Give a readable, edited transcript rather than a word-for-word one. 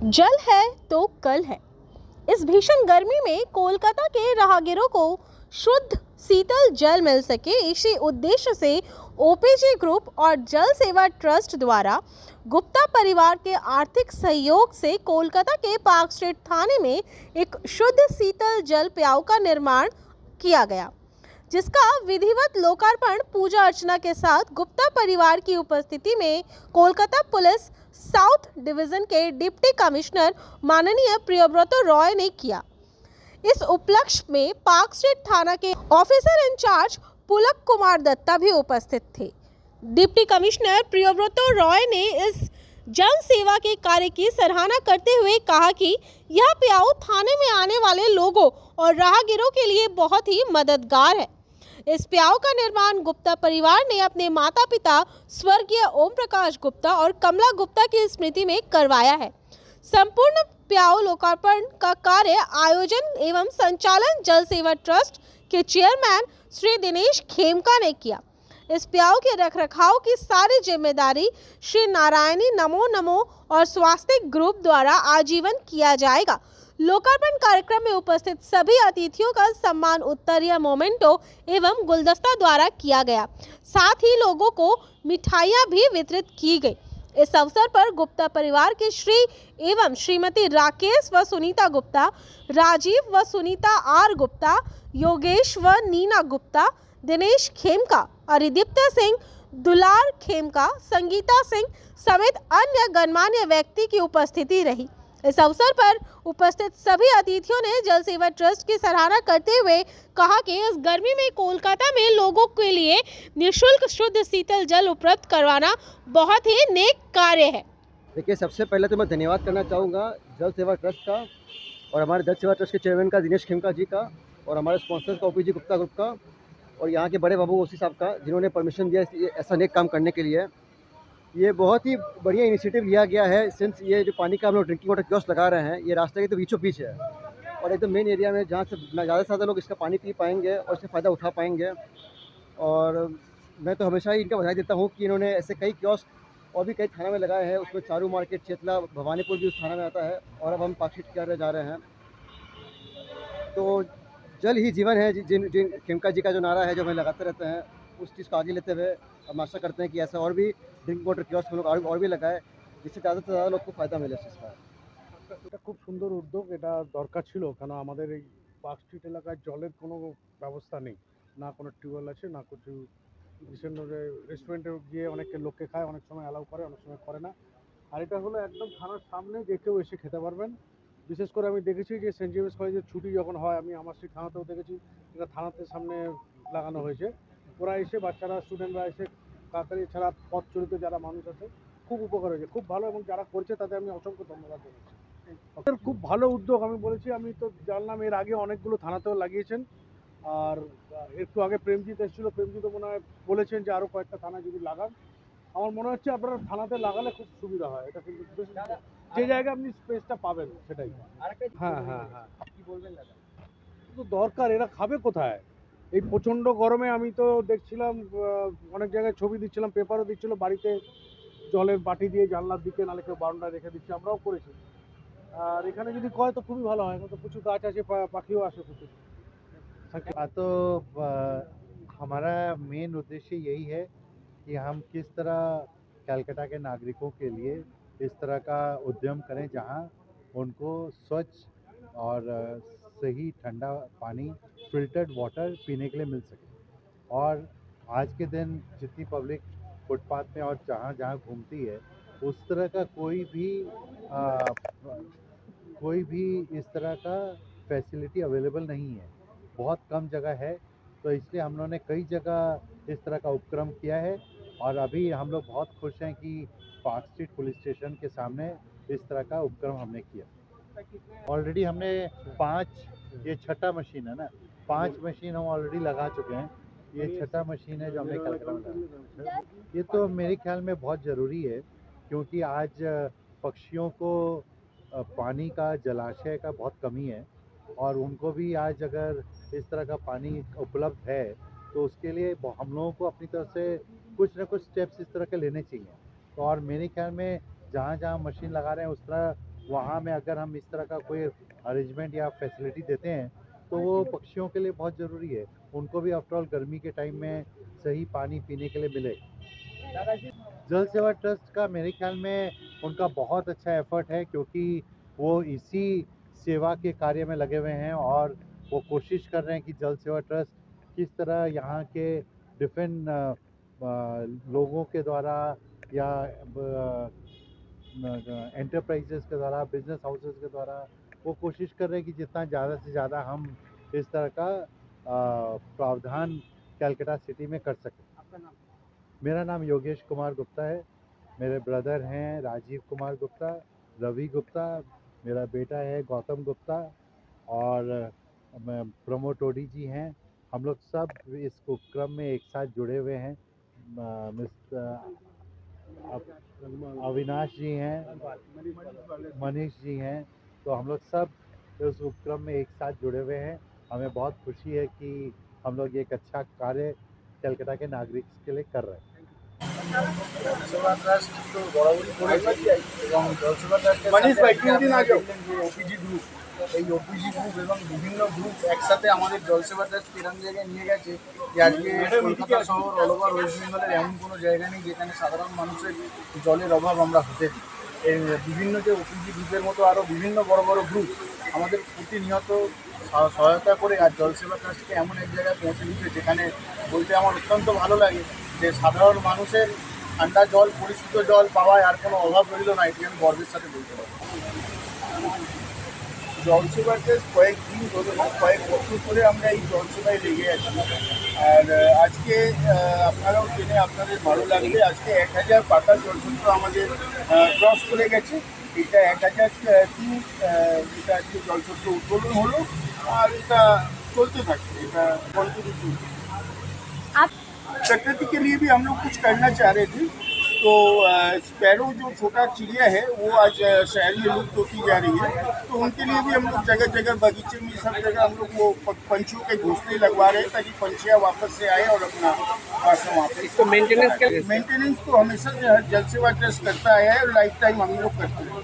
जल है तो कल है। इस भीषण गर्मी में कोलकाता के राहगीरों को शुद्ध शीतल जल मिल सके, इसी उद्देश्य से ओपीजी ग्रुप और जल सेवा ट्रस्ट द्वारा गुप्ता परिवार के आर्थिक सहयोग से कोलकाता के पार्क स्ट्रीट थाने में एक शुद्ध शीतल जल प्याऊ का निर्माण किया गया, जिसका विधिवत लोकार्पण पूजा अर्चना के साथ गुप्ता परिवार की उपस्थिति में कोलकाता पुलिस साउथ डिवीजन के डिप्टी कमिश्नर माननीय प्रियव्रत रॉय ने किया। इस उपलक्ष्य में पार्क स्ट्रीट थाना के ऑफिसर इंचार्ज पुलक कुमार दत्ता भी उपस्थित थे। डिप्टी कमिश्नर प्रियव्रत रॉय ने इस जन सेवा के कार्य की सराहना करते हुए कहा कि यह प्याऊ थाने में आने वाले लोगों और राहगीरों के लिए बहुत ही मददगार है। इस प्याऊ का निर्माण गुप्ता परिवार ने अपने माता पिता स्वर्गीय ओम प्रकाश गुप्ता और कमला गुप्ता की स्मृति में करवाया है। संपूर्ण प्याऊ लोकार्पण का कार्य आयोजन एवं संचालन जल सेवा ट्रस्ट के चेयरमैन श्री दिनेश खेमका ने किया। इस प्याऊ के रखरखाव की सारी जिम्मेदारी श्री नारायणी नमो नमो और स्वास्थ्य ग्रुप द्वारा आजीवन किया जाएगा। लोकार्पण कार्यक्रम में उपस्थित सभी अतिथियों का सम्मान उत्तरीय मोमेंटो एवं गुलदस्ता द्वारा किया गया। साथ ही लोगों को मिठाइयां भी वितरित की गई। इस अवसर पर गुप्ता परिवार के श्री एवं श्रीमती राकेश व सुनीता गुप्ता, राजीव व सुनीता आर गुप्ता, योगेश व नीना गुप्ता, दिनेश खेमका, अरिदीप्ता सिंह, दुलार खेमका, संगीता सिंह समेत अन्य गणमान्य व्यक्ति की उपस्थिति रही। इस अवसर पर उपस्थित सभी अतिथियों ने जल सेवा ट्रस्ट की सराहना करते हुए कहा कि इस गर्मी में कोलकाता में लोगों के लिए निःशुल्क शुद्ध शीतल जल उपलब्ध करवाना बहुत ही नेक कार्य है। देखिए, सबसे पहले तो मैं धन्यवाद करना चाहूँगा जल सेवा ट्रस्ट का और हमारे जल सेवा ट्रस्ट के चेयरमैन का दिनेश खेमका जी का और हमारे स्पॉन्सर्स का ओपीजी गुप्ता ग्रुप का और यहाँ के बड़े बाबू ओसी साहब का, जिन्होंने परमिशन दिया ऐसा नेक काम करने के लिए। ये बहुत ही बढ़िया इनिशिएटिव लिया गया है। सिंस ये जो पानी का हम लोग ड्रिंकिंग वाटर कियोस्क लगा रहे हैं, ये रास्ते के तो बीचों बीच है और एकदम मेन एरिया में, जहाँ से ज़्यादा से ज़्यादा लोग इसका पानी पी पाएंगे और इससे फ़ायदा उठा पाएंगे। और मैं तो हमेशा ही इनका बधाई देता हूँ कि इन्होंने ऐसे कई कियोस्क और भी कई थाना में लगाए हैं। उसमें चारू मार्केट, चेतला, भवानीपुर भी उस थाना में आता है और अब हम पार्क स्ट्रीट के जा रहे हैं। तो जल ही जीवन है, जिन जिन खेमका जी का जो नारा है जो हमें लगाते रहते हैं, उस चीज़ को आगे लेते हुए हम आशा करते हैं कि ऐसा और भी ड्रिंक वाटर कियोस्क हम लोग और भी लगाए, जिससे ज़्यादा से ज़्यादा लोग को फ़ायदा मिले इस चीज़ का। এটা খুব সুন্দর উদ্যোগ। এটা দরকার ছিল, কেন আমাদের এই পার্ক স্ট্রিট এলাকায় জলের কোনো ব্যবস্থা নেই, না কোনো টিউবওয়েল আছে, না কিছু। রিসেন্ট রেস্টুরেন্টে গিয়ে অনেকে লোককে খায়, অনেক সময় অ্যালাউ করে, অনেক সময় করে না। আর এটা হলো একদম থানার সামনে, যে কেউ এসে খেতে পারবেন। বিশেষ করে আমি দেখেছি যে সেন্ট জেভিয়ার্স কলেজের ছুটি যখন হয়, আমি আমার সেই থানাতেও দেখেছি, এটা থানাতে সামনে লাগানো হয়েছে। ওরা এসে, বাচ্চারা, স্টুডেন্টরা এসে তাড়াতাড়ি, এছাড়া পথ চলিত যারা মানুষ আছে, খুব উপকার হয়েছে, খুব ভালো, এবং যারা করছে তাদের আমি অসংখ্য ধন্যবাদ জানাচ্ছি। ওদের খুব ভালো উদ্যোগ। আমি বলেছি, আমি তো জানলাম এর আগে অনেকগুলো থানাতেও লাগিয়েছেন। আর একটু আগে প্রেমজিৎ এসেছিল, প্রেমজিৎও মনে হয় বলেছেন যে আরও কয়েকটা থানা যদি লাগান। আমার মনে হচ্ছে আপনারা থানাতে লাগালে খুব সুবিধা হয়। এটা কিন্তু যে জায়গায় আপনি স্পেসটা পাবেন সেটাই। হ্যাঁ হ্যাঁ হ্যাঁ, কি বলবেন দাদা? তো দরকার, এরা খাবে কোথায় এই প্রচণ্ড গরমে? আমি তো দেখছিলাম অনেক জায়গায় ছবি দিচ্ছিলাম, পেপারও দিচ্ছিল, বাড়িতে জলের বাটি দিয়ে জানলার দিকে, নাহলে কেউ বারান্দায় রেখে দিচ্ছে, আমরাও করেছি। আর এখানে যদি কয় তো খুবই ভালো হয়, তো প্রচুর গাছ আছে, পাখিও আসে প্রচুর। तो हमारा मेन उद्देश्य यही है कि हम किस तरह कलकत्ता के नागरिकों के लिए इस तरह का उद्यम करें जहां उनको स्वच्छ और सही ठंडा पानी, फिल्टर्ड वाटर पीने के लिए मिल सके। और आज के दिन जितनी पब्लिक फुटपाथ में और जहाँ जहाँ घूमती है, उस तरह का कोई भी इस तरह का फैसिलिटी अवेलेबल नहीं है, बहुत कम जगह है। तो इसलिए हम लोगों ने कई जगह इस तरह का उपक्रम किया है और अभी हम लोग बहुत खुश हैं कि पार्क स्ट्रीट पुलिस स्टेशन के सामने इस तरह का उपक्रम हमने किया। ऑलरेडी हमने 5, ये छठा मशीन है ना, 5 मशीन हम ऑलरेडी लगा चुके हैं। ये छठा मशीन है जो हमने कलकत्ता में लगाया। ये तो मेरे ख्याल में बहुत ज़रूरी है, क्योंकि आज पक्षियों को पानी का, जलाशय का बहुत कमी है और उनको भी आज अगर इस तरह का पानी उपलब्ध है तो उसके लिए हम लोगों को अपनी तरफ से कुछ ना कुछ स्टेप्स इस तरह के लेने चाहिए। तो और मेरे ख्याल में जहाँ जहाँ मशीन लगा रहे हैं उस तरह वहाँ में अगर हम इस तरह का कोई अरेंजमेंट या फैसिलिटी देते हैं तो वो पक्षियों के लिए बहुत ज़रूरी है। उनको भी आफ्टर ऑल गर्मी के टाइम में सही पानी पीने के लिए मिले। जल सेवा ट्रस्ट का मेरे ख्याल में उनका बहुत अच्छा एफर्ट है, क्योंकि वो इसी सेवा के कार्य में लगे हुए हैं और वो कोशिश कर रहे हैं कि जल सेवा ट्रस्ट किस तरह यहाँ के डिफरेंट लोगों के द्वारा या एंटरप्राइजेस के द्वारा, बिजनेस हाउसेस के द्वारा वो कोशिश कर रहे हैं कि जितना ज़्यादा से ज़्यादा हम इस तरह का प्रावधान कैलकाटा सिटी में कर सकें। आपका नाम? मेरा नाम योगेश कुमार गुप्ता है। मेरे ब्रदर हैं राजीव कुमार गुप्ता, रवि गुप्ता, मेरा बेटा है गौतम गुप्ता और प्रमोद टोडी जी हैं। हम लोग सब इस उपक्रम में एक साथ जुड़े हुए हैं। मिस्टर अविनाश जी हैं, मनीष जी हैं, तो हम लोग सब इस उपक्रम में एक साथ जुड़े हुए हैं। हमें बहुत खुशी है कि हम लोग एक अच्छा कार्य कलकत्ता के नागरिक के लिए कर रहे हैं। জলসেবা ট্রাস্ট তো বরাবরই করেছে এবং জলসেবা ট্রাস্টের যে ওপিজি গ্রুপ, এই ওপিজি গ্রুপ এবং বিভিন্ন গ্রুপ একসাথে আমাদের জলসেবা ট্রাস্ট এরকম জায়গায় নিয়ে গেছে যে আজকে কলকাতা শহর অল ওভার ওয়েস্ট বেঙ্গলের এমন কোনো জায়গা নেই যেখানে সাধারণ মানুষের জলের অভাব আমরা হতে দিই। এই বিভিন্ন যে ওপিজি গ্রুপের মতো আরও বিভিন্ন বড় বড় গ্রুপ আমাদের প্রতিনিয়ত সহায়তা করে আর জলসেবা ট্রাস্টকে এমন এক জায়গায় পৌঁছে দিচ্ছে যেখানে বলতে আমার অত্যন্ত ভালো লাগে যে সাধারণ মানুষের ঠান্ডা জল, পরিশুদ্ধ জল পাওয়ায় আর কোনো অভাব রইল না, এটি আমি গর্বের সাথে বলতে পারি। জলসেবা ট্রাস্ট কয়েকদিন ধরে কয়েক বছর ধরে আমরা এই জলসেবায় লেগে আছি। আর আজকে আপনারাও জেনে আপনাদের ভালো লাগবে, আজকে 1000 পাকা জলসূত্র আমাদের ক্রস করে গেছে। এটা 1003 এটা আজকে জলসূত্র উদ্বোধন হলো আর এটা চলতে থাকছে, এটা কন্টিনিউ চলছে। प्रकृति के लिए भी हम लोग कुछ करना चाह रहे थे, तो स्पैरो जो छोटा चिड़िया है वो आज शहर में लुप्त होती जा रही है, तो उनके लिए भी हम लोग जगह जगह बगीचे में सब जगह हम लोग वो पंछियों के घोंसले लगवा रहे हैं ताकि पंछियाँ वापस से आए और अपना आश्रम वहाँ पे। इसको मेंटेनेंस तो हमेशा जल सेवा ट्रस्ट करता आया है और लाइफ टाइम हम लोग करते हैं।